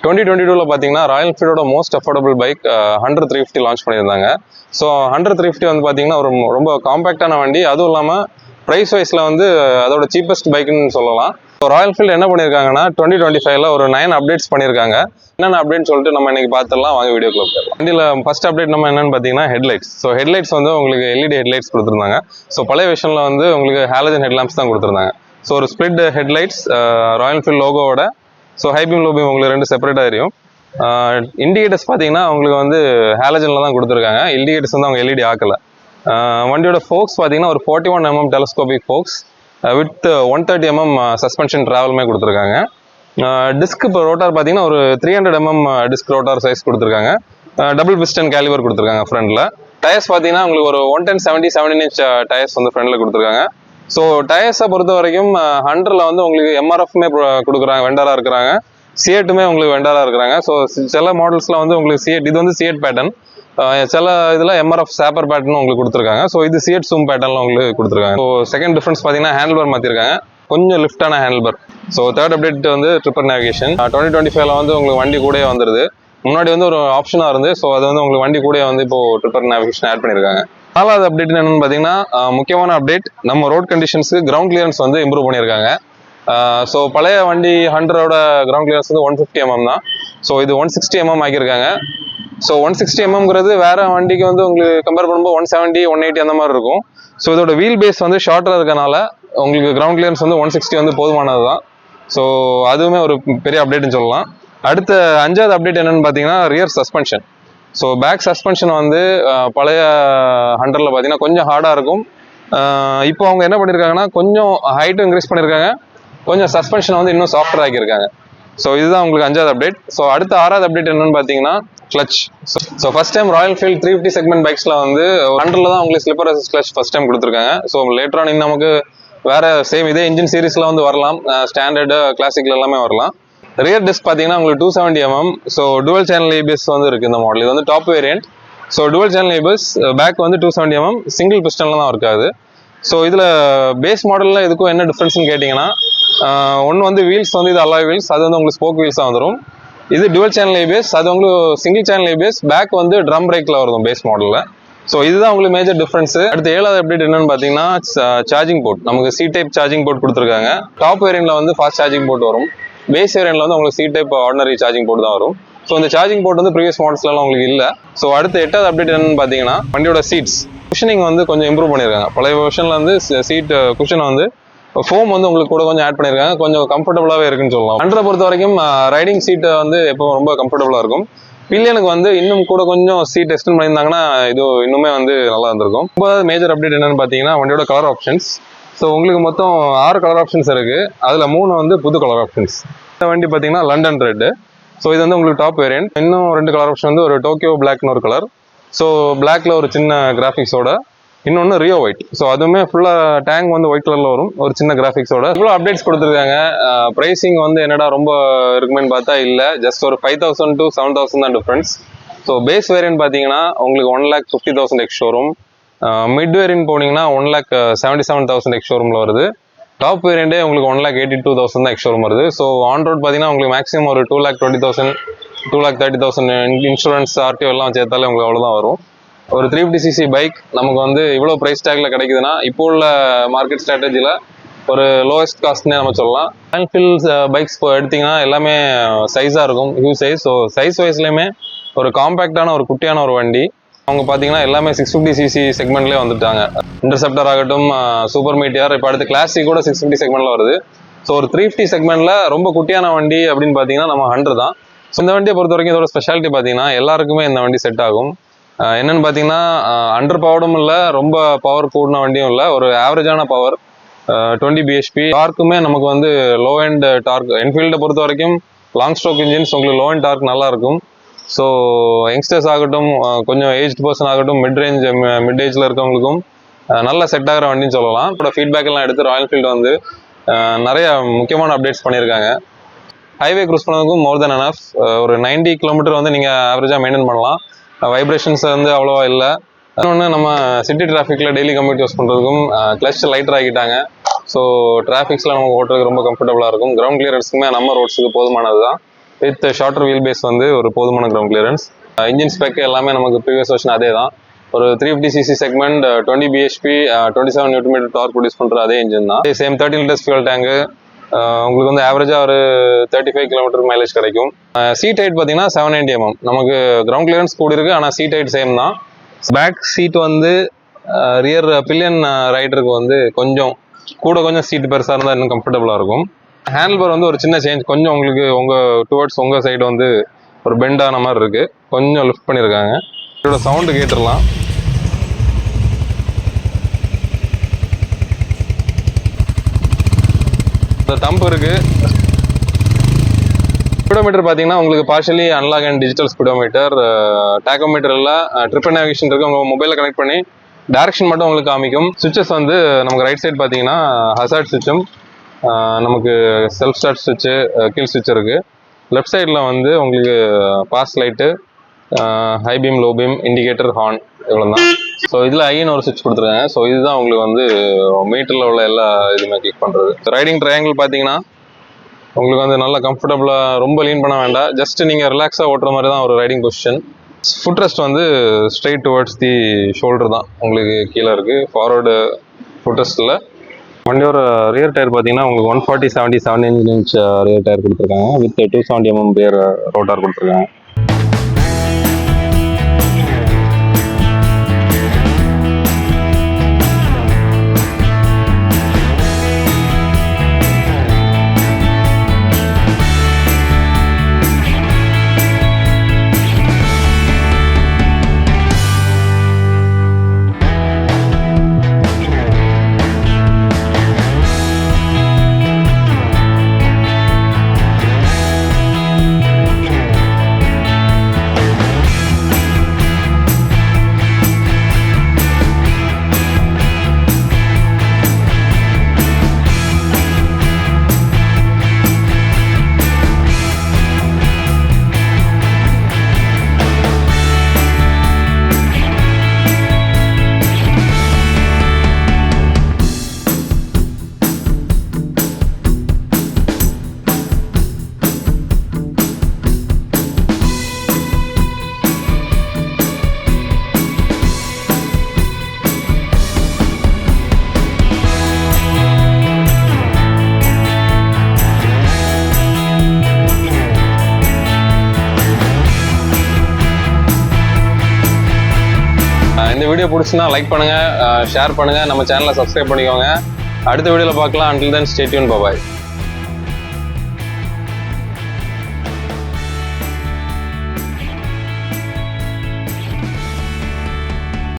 2022 பார்த்தீங்கன்னா ராயல் என்ஃபீல்டோட most affordable bike Hunter 350 launch பண்ணியிருந்தாங்க. ஸோ ஹண்டர் 350 வந்து பார்த்தீங்கன்னா ஒரு ரொம்ப காம்பேக்டான வண்டி, அதுவும் இல்லாமல் ப்ரைஸ் வைஸில் வந்து அதோட சீப்பஸ்ட் பைக்குன்னு சொல்லலாம். ஸோ ராயல் என்ஃபீல்டு என்ன பண்ணியிருக்காங்கன்னா 2025 ஒரு 9 அப்டேட்ஸ் பண்ணியிருக்காங்க. என்னென்ன அப்டேட்னு சொல்லிட்டு நம்ம இன்னைக்கு பார்த்துடலாம், வாங்க வீடியோக்குள்ள போயிடலாம். வண்டியில் ஃபர்ஸ்ட் அப்டேட் நம்ம என்னன்னு பார்த்தீங்கன்னா ஹெட்லைட்ஸ். ஸோ ஹெட்லைட்ஸ் வந்து உங்களுக்கு எல்இடி ஹெட்லைட்ஸ் கொடுத்துருந்தாங்க. ஸோ பழைய வெர்ஷனில் வந்து உங்களுக்கு ஹாலஜன் ஹெட்லாம்ப்ஸ் தான் கொடுத்துருந்தாங்க. ஸோ ஒரு ஸ்ப்ளிட் ஹெட்லைட்ஸ் ராயல் என்ஃபீல்டு லோகோவோட. So high beam low beam உங்களுக்கு ரெண்டு செப்பரேட்டாக தெரியும். இண்டிகேட்டர்ஸ் பார்த்தீங்கன்னா உங்களுக்கு வந்து ஹாலஜனில் தான் கொடுத்துருக்காங்க. இண்டிகேட்டர்ஸ் வந்து அவங்க எல்இடி ஆக்கலை. வண்டியோட ஃபோக்ஸ் பார்த்தீங்கன்னா ஒரு 41mm telescopic forks with 130mm suspension ட்ராவலுமே கொடுத்துருக்காங்க. டிஸ்க் இப்போ ரோட்டார் பார்த்தீங்கன்னா ஒரு 300mm டிஸ்க் ரோட்டார் சைஸ் கொடுத்துருக்காங்க. டபுள் பிஸ்டன் கேலிபர் கொடுத்துருக்காங்க ஃப்ரண்டில். டயர்ஸ் பார்த்தீங்கன்னா உங்களுக்கு ஒரு 110/70 17" டயர்ஸ் வந்து ஃப்ரண்டில் கொடுத்துருக்காங்க. ஸோ டயர்ஸை பொறுத்த வரைக்கும் ஹண்டரில் வந்து உங்களுக்கு எம்ஆர்எஃப்மே கொடுக்குறாங்க, வெண்டராக இருக்கிறாங்க. சிஎட்டுமே உங்களுக்கு வெண்டராக இருக்கிறாங்க. ஸோ சில மாடல்ஸில் வந்து உங்களுக்கு சிஎட், இது வந்து சிஎட் பேட்டர்ன், சில இதில் எம்ஆர்எஃப் சாப்பர் பேட்டர்ன் உங்களுக்கு கொடுத்துருக்காங்க. ஸோ இது சிஎட் சூம் பேட்டர்னில் உங்களுக்கு கொடுத்துருக்காங்க. ஸோ செகண்ட் டிஃபரன்ஸ் பார்த்தீங்கன்னா ஹேண்டில் பார் மாற்றிருக்காங்க, கொஞ்சம் லிஃப்டான handle bar. So third update வந்து ட்ரிப்பர் நேவிகேஷன். 2025 வந்து உங்களுக்கு வண்டி கூட வந்துருது. முன்னாடி வந்து ஒரு ஆப்ஷனாக இருந்து, ஸோ அது வந்து உங்களுக்கு வண்டி கூட வந்து இப்போ ட்ரிப்பர் நேவிகேஷன் ஆட் பண்ணியிருக்காங்க. நாலாவது அப்டேட் என்னன்னு பார்த்தீங்கன்னா முக்கியமான அப்டேட், நம்ம ரோட் கண்டிஷன்ஸுக்கு கிரவுண்ட் கிளியரன்ஸ் வந்து இம்ப்ரூவ் பண்ணியிருக்காங்க. ஸோ பழைய வண்டி ஹண்டரோட கிரவுண்ட் கிளியரன்ஸ் வந்து 150mm தான். ஸோ இது 160mm ஆக்கியிருக்காங்க. ஸோ 160mmங்கிறது வேற வண்டிக்கு வந்து உங்களுக்கு கம்பேர் பண்ணும்போது 170 180 அந்த மாதிரி இருக்கும். ஸோ இதோட வீல் பேஸ் வந்து ஷார்ட்டாக இருக்கனால உங்களுக்கு கிரவுண்ட் கிளியரன்ஸ் வந்து 160 வந்து போதுமானது தான். ஸோ அதுவுமே ஒரு பெரிய அப்டேட்னு சொல்லலாம். அடுத்த அஞ்சாவது அப்டேட் என்னன்னு பார்த்தீங்கன்னா rear suspension. So back suspension வந்து பழைய ஹண்டரில் பார்த்தீங்கன்னா கொஞ்சம் ஹார்டாக இருக்கும். இப்போ அவங்க என்ன பண்ணியிருக்காங்கன்னா கொஞ்சம் ஹைட்டும் இன்க்ரீஸ் பண்ணியிருக்காங்க, கொஞ்சம் சஸ்பென்ஷன் வந்து இன்னும் சாஃப்டர் ஆக்கியிருக்காங்க. ஸோ இதுதான் உங்களுக்கு அஞ்சாவது அப்டேட். ஸோ அடுத்த ஆறாவது அப்டேட் என்னன்னு பார்த்தீங்கன்னா clutch. So first time Royal Enfield 350 segment பைக்ஸில் வந்து ஹண்டரில் தான் உங்களுக்கு slipper assist clutch first time கொடுத்துருக்காங்க. ஸோ லேட்டர் ஆன் நமக்கு வேற சேம் இதே இன்ஜின் சீரிஸில் வந்து வரலாம், ஸ்டாண்டர்டு கிளாசிக்ல எல்லாமே வரலாம். ரியர் டிஸ்க் பார்த்தீங்கன்னா உங்களுக்கு 270mm. So dual channel ABS வந்து இருக்குது இந்த மாடல். இது வந்து top variant. So dual channel ABS, back வந்து 270mm, சிங்கிள் பிஸ்டனில் தான் இருக்காது. ஸோ இதில் பேஸ் மாடலில் இதுக்கும் என்ன டிஃப்ரென்ஸ்னு கேட்டிங்கன்னா ஒன்று வந்து வீல்ஸ் வந்து இது அலாய் வீல்ஸ், அது வந்து உங்களுக்கு ஸ்போக் வீல்ஸாக வந்துடும். இது டுவல் சேனல் ஏபிஎஸ், அது உங்களுக்கு சிங்கிள் சேனல் ஏபிஎஸ், பேக் வந்து ட்ரம் பிரேக்கில் வரும் பேஸ் மாடலில். ஸோ இதுதான் உங்களுக்கு மேஜர் டிஃப்ரென்ஸ். அடுத்த ஏழாவது அப்டேட் என்னன்னு பார்த்தீங்கன்னா சார்ஜிங் போர்ட். நமக்கு சி டைப் சார்ஜிங் போர்ட் கொடுத்துருக்காங்க. டாப் வேரியன்ட்ல வந்து ஃபாஸ்ட் சார்ஜிங் போர்ட் வரும். பேஸ் வேரியன்ட்ல வந்து உங்களுக்கு C type ordinary charging port தான் வரும். ஸோ இந்த சார்ஜிங் போர்ட் வந்து ப்ரீவியஸ் மாடல்ஸ்லாம் உங்களுக்கு இல்லை. ஸோ அடுத்த எட்டாவது அப்டேட் என்னன்னு பார்த்தீங்கன்னா வண்டியோட சீட்ஸ் குஷனிங் வந்து கொஞ்சம் இம்ப்ரூவ் பண்ணியிருக்காங்க. பழைய வெர்ஷன்ல வந்து சீட் குஷன் வந்து ஃபோம் வந்து உங்களுக்கு கூட கொஞ்சம் ஆட் பண்ணியிருக்காங்க, கொஞ்சம் கம்ஃபர்டபுளாகவே இருக்குன்னு சொல்லலாம். ஹண்டரை பொறுத்த வரைக்கும் ரைடிங் சீட்டை வந்து எப்போ ரொம்ப கம்ஃபர்டபுளாக இருக்கும். பில்லியனுக்கு வந்து இன்னும் கூட கொஞ்சம் சீட் எக்ஸ்டெண்ட் பண்ணியிருந்தாங்கன்னா இது இன்னுமே வந்து நல்லா இருந்திருக்கும். ஒன்பதாவது மேஜர் அப்டேட் என்னன்னு பார்த்தீங்கன்னா வண்டியோட கலர் ஆப்ஷன்ஸ். ஸோ உங்களுக்கு மொத்தம் 6 கலர் ஆப்ஷன்ஸ் இருக்கு. அதில் 3 வந்து புது கலர் ஆப்ஷன்ஸ். இந்த வண்டி பார்த்தீங்கன்னா லண்டன் ரெட். ஸோ இது வந்து உங்களுக்கு டாப் வேரியன்ட். இன்னும் 2 கலர் ஆப்ஷன் வந்து ஒரு டோக்கியோ பிளாக்னு ஒரு கலர். ஸோ பிளாக்ல ஒரு சின்ன கிராஃபிக்ஸோட, இன்னொன்று ரியோ ஒயிட். ஸோ அதுவுமே ஃபுல்லாக டேங்க் வந்து ஒயிட் கலரில் வரும், ஒரு சின்ன கிராஃபிக்ஸோட. இவ்வளோ அப்டேட்ஸ் கொடுத்துருக்காங்க. ப்ரைஸிங் வந்து என்னடா ரொம்ப இருக்குமேன்னு பார்த்தா இல்லை, ஜஸ்ட் ஒரு 5,000 to 7,000 தான் டிஃப்ரென்ஸ். ஸோ பேஸ் வேரியன்ட் பார்த்தீங்கன்னா உங்களுக்கு 1,50,000 எக்ஸ் ஷோரூம். மிட் வேரியன்ட் போனீங்கன்னா 1,77,000 எக்ஸ் ஷோரூமில் வருது. டாப் வேரியண்டே உங்களுக்கு 1,82,000 தான் எக்ஸ் ஷோரூம் வருது. ஸோ ஆன் ரோட் பார்த்தீங்கன்னா உங்களுக்கு மேக்ஸிமம் ஒரு 2,20,000 2,30,000 இன்சூரன்ஸ் ஆர்டிஓ எல்லாம் சேர்த்தாலே உங்களுக்கு அவ்வளோதான் வரும். ஒரு 350cc பைக் நமக்கு வந்து இவ்வளோ ப்ரைஸ் டேக்ல கிடைக்குதுன்னா இப்போ உள்ள மார்க்கெட் ஸ்ட்ராட்டஜியில் ஒரு லோவஸ்ட் காஸ்ட்னே நம்ம சொல்லலாம். ராயல் என்ஃபீல்டு பைக்ஸ் எடுத்தீங்கன்னா எல்லாமே சைஸாக இருக்கும், ஹியூஜ் சைஸ். ஸோ சைஸ் வைஸ்லையுமே ஒரு காம்பேக்டான ஒரு குட்டியான ஒரு வண்டி. அவங்க பார்த்தீங்கன்னா எல்லாமே 650cc செக்மெண்ட்லேயே வந்துட்டாங்க. இன்டர்செப்டர் ஆகட்டும், சூப்பர் மீட்டியர், இப்போ அடுத்து கிளாசிக் கூட 650 செக்மெண்ட்ல வருது. ஸோ ஒரு 350 செக்மெண்ட்ல ரொம்ப குட்டியான வண்டி அப்படின்னு பார்த்தீங்கன்னா நம்ம ஹண்டர் தான். ஸோ இந்த வண்டியை பொறுத்த வரைக்கும் இதோட ஸ்பெஷாலிட்டி பார்த்தீங்கன்னா எல்லாருக்குமே இந்த வண்டி செட் ஆகும். என்னன்னு பார்த்தீங்கன்னா அண்டர் பவர்டும் இல்லை, ரொம்ப பவர் கூடின வண்டியும் இல்லை, ஒரு ஆவரேஜான பவர் 20 bhp. டார்க்குமே நமக்கு வந்து லோ அண்ட் டார்க். என்ஃபீல்டை பொறுத்த வரைக்கும் லாங் ஸ்ட்ரோக் இன்ஜின்ஸ் உங்களுக்கு லோ அண்ட் டார்க் நல்லா இருக்கும். ஸோ யங்ஸ்டர்ஸ் ஆகட்டும், கொஞ்சம் ஏஜ்டு பர்சன் ஆகட்டும், மிட் ஏஜில் இருக்கவங்களுக்கும் நல்ல செட் ஆகிற வண்டின்னு சொல்லலாம். இப்போ ஃபீட்பேக் எல்லாம் எடுத்து ராயல் என்ஃபீல்டு வந்து நிறைய முக்கியமான அப்டேட்ஸ் பண்ணியிருக்காங்க. ஹைவே க்ரூஸ் பண்ணதுக்கும் மோர் தென் எனஃப். ஒரு 90 கிலோமீட்டர் வந்து நீங்கள் ஆவரேஜாக மெயின்டைன் பண்ணலாம். வைப்ரேஷன்ஸ் வந்து அவ்வளோவா இல்லை. இன்னொன்று நம்ம சிட்டி டிராஃபிக்கில் டெய்லி கம்யூட் யூஸ் பண்ணுறதுக்கும் கிளச் லைட்டர் ஆகிட்டாங்க. ஸோ டிராஃபிக்ஸில் நமக்கு ஓட்டுறதுக்கு ரொம்ப கம்ஃபர்டபுளாக இருக்கும். கிரவுண்ட் கிளியரன்ஸுக்குமே நம்ம ரோட்ஸுக்கு போதுமானது தான். வித் ஷார்ட்டர் வீல் பேஸ் வந்து ஒரு போதுமான கிரவுண்ட் கிளியரன்ஸ். இன்ஜின் ஸ்பெக் எல்லாமே நமக்கு ப்ரீவியஸ் வெர்ஷன் அதே தான். ஒரு 350cc segment 20 bhp 27 Nm dark produce பண்ணுற அதே இன்ஜின் தான். Same 30 litres fuel tank. உங்களுக்கு வந்து ஆவரேஜாக ஒரு 35 km மைலேஜ் கிடைக்கும். சீட் ஹைட் பார்த்தீங்கன்னா 790 mm. நமக்கு கிரவுண்ட் கிளியரன்ஸ் கூடி இருக்கு, ஆனால் சீட் ஹைட் சேம் தான். பேக் சீட் வந்து ரியர் பில்லியன் ரைடருக்கு வந்து கொஞ்சம் சீட் பெருசாக இருந்தால் இன்னும் கம்ஃபர்டபுளாக இருக்கும். ஹேண்டில் பார் வந்து ஒரு சின்ன சேஞ்ச், கொஞ்சம் உங்களுக்கு உங்கள் சைடு வந்து ஒரு பெண்ட் ஆன மாதிரி இருக்கு, கொஞ்சம் லிஃப்ட் பண்ணியிருக்காங்க. இதோட சவுண்டு கேட்டுடலாம். இந்த தம்பு இருக்கு. ஸ்பீடோமீட்டர் பார்த்தீங்கன்னா உங்களுக்கு partially analog and digital speedometer. Tachometer இல்லை, ட்ரிப் நேவிகேஷன் இருக்கு. உங்கள் மொபைலில் கனெக்ட் பண்ணி டைரக்ஷன் மட்டும் உங்களுக்கு காமிக்கும். சுவிச்சஸ் வந்து நமக்கு ரைட் சைடு பார்த்தீங்கன்னா ஹசார்ட் சுவிட்சும், நமக்கு செல்ஃப் ஸ்டார்ட் சுவிட்சு, கீழ் சுவிட்ச் இருக்கு. லெஃப்ட் சைடில் வந்து உங்களுக்கு pass light, high beam, low beam, indicator, horn இவ்வளோ தான். ஸோ இதில் ஐன்னு ஒரு சுவிட்ச் கொடுத்துருக்காங்க. ஸோ இதுதான் உங்களுக்கு வந்து மீட்டரில் உள்ள எல்லா இதுவுமே கிளிக் பண்ணுறது. ரைடிங் ட்ரையாங்கிள் பார்த்தீங்கன்னா உங்களுக்கு வந்து நல்லா கம்ஃபர்டபுளாக, ரொம்ப லீன் பண்ண வேண்டாம், ஜஸ்ட் நீங்கள் ரிலாக்ஸாக ஓட்டுற மாதிரி தான் ஒரு ரைடிங் பொசிஷன். ஃபுட் ரெஸ்ட் வந்து ஸ்ட்ரெயிட் டுவர்ட்ஸ் தி ஷோல்டர் தான் உங்களுக்கு கீழே இருக்குது. ஃபார்வர்டு ஃபுட் ரெஸ்ட்டில் வண்டியோட ரியர் டயர் பார்த்தீங்கன்னா உங்களுக்கு 140/70 7" ரியர் டயர் கொடுத்துருக்காங்க. வித் 270 mm ரியர் ரோட்டார் கொடுத்துருக்காங்க. இந்த வீடியோ பிடிச்சுன்னா லைக் பண்ணுங்கள், ஷேர் பண்ணுங்கள், நம்ம சேனலை சப்ஸ்கிரைப் பண்ணிக்கோங்க. அடுத்த வீடியோவில் பார்க்கலாம். until then stay tuned, bye bye.